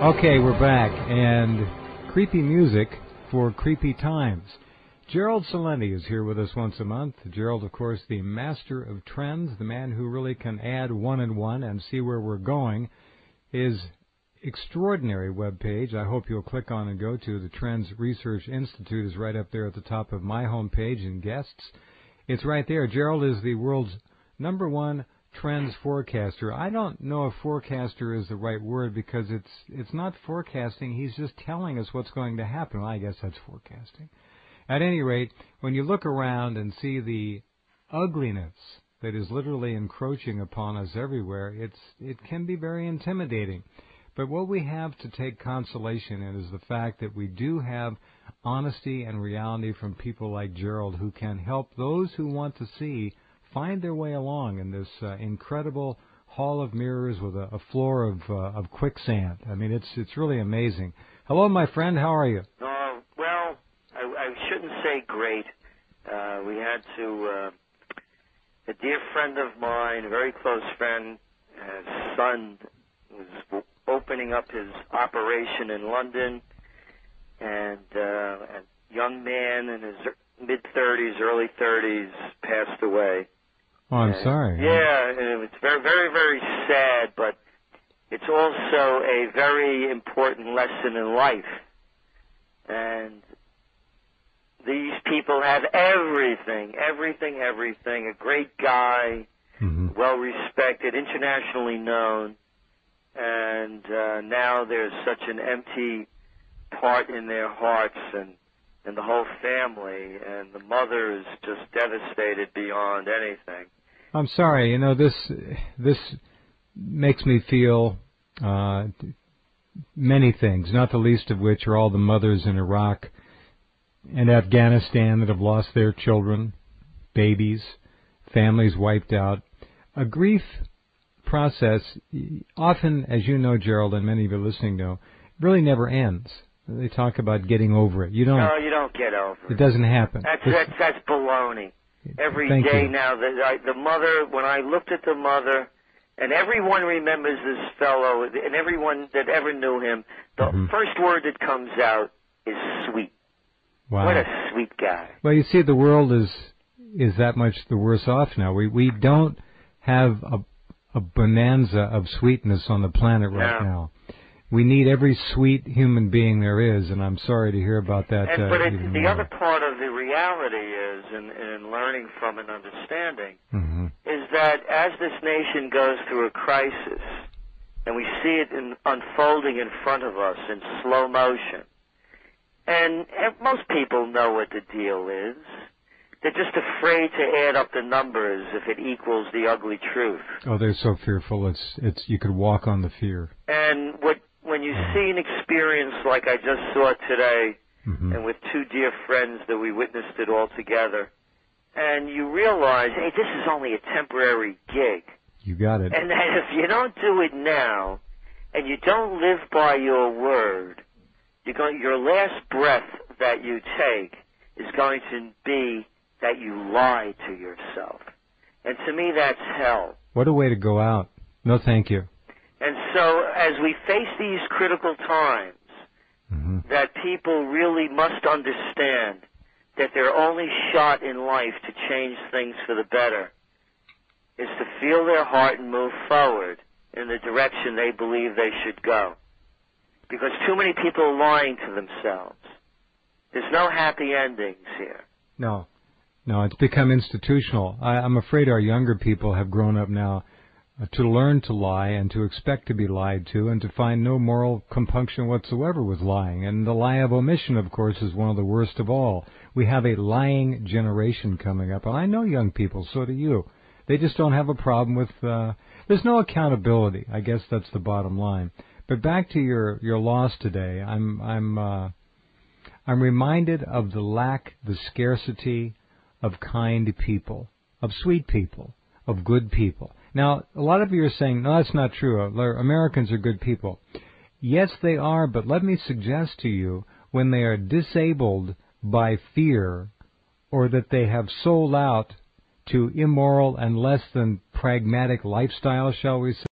Okay, we're back, and creepy music for creepy times. Gerald Celente is here with us once a month. Gerald, of course, the master of trends, the man who really can add one and one and see where we're going. His extraordinary webpage, I hope you'll click on and go to, the Trends Research Institute, is right up there at the top of my homepage in guests. It's right there. Gerald is the world's #1 trends forecaster. I don't know if forecaster is the right word because it's not forecasting. He's just telling us what's going to happen. Well, I guess that's forecasting. At any rate, when you look around and see the ugliness that is literally encroaching upon us everywhere, it can be very intimidating. But what we have to take consolation in is the fact that we do have honesty and reality from people like Gerald who can help those who want to see find their way along in this incredible hall of mirrors with a floor of quicksand. I mean, it's really amazing. Hello, my friend. How are you? Well, I shouldn't say great. We had to, a dear friend of mine, a very close friend, his son was opening up his operation in London, and a young man in his mid-30s, early 30s passed away. Oh, I'm sorry. Yeah, and it's very, very, very sad, but it's also a very important lesson in life. And these people have everything. A great guy, well-respected, internationally known, and now there's such an empty part in their hearts and the whole family, and the mother is just devastated beyond anything. I'm sorry. You know, this makes me feel many things, not the least of which are all the mothers in Iraq and Afghanistan that have lost their children, babies, families wiped out. A grief process, often, as you know, Gerald, and many of you listening know, really never ends. They talk about getting over it. No, you don't get over it. It doesn't happen. That's baloney. Every day now, the mother, when I looked at the mother, and everyone remembers this fellow, and everyone that ever knew him, the first word that comes out is sweet. Wow. What a sweet guy. Well, you see, the world is that much the worse off now. We don't have a bonanza of sweetness on the planet right now. We need every sweet human being there is, and I'm sorry to hear about that. But the other part of the reality is, in learning from and understanding, is that as this nation goes through a crisis, and we see it unfolding in front of us in slow motion, and most people know what the deal is. They're just afraid to add up the numbers if it equals the ugly truth. Oh, they're so fearful. It's you could walk on the fear. And when you see an experience like I just saw today, and with two dear friends that we witnessed it all together, and you realize, hey, this is only a temporary gig. You got it. And that if you don't do it now, and you don't live by your word, your last breath that you take is going to be that you lie to yourself. And to me, that's hell. What a way to go out. No, thank you. And so as we face these critical times, that people really must understand that their only shot in life to change things for the better is to feel their heart and move forward in the direction they believe they should go. Because too many people are lying to themselves. There's no happy endings here. No, it's become institutional. I'm afraid our younger people have grown up now to learn to lie and to expect to be lied to and to find no moral compunction whatsoever with lying. And the lie of omission, of course, is one of the worst of all. We have a lying generation coming up. And I know young people, so do you. They just don't have a problem with, there's no accountability. I guess that's the bottom line. But back to your loss today, I'm reminded of the scarcity of kind people, of sweet people, of good people. Now, a lot of you are saying, no, that's not true. Americans are good people. Yes, they are, but let me suggest to you, when they are disabled by fear or that they have sold out to immoral and less than pragmatic lifestyle, shall we say,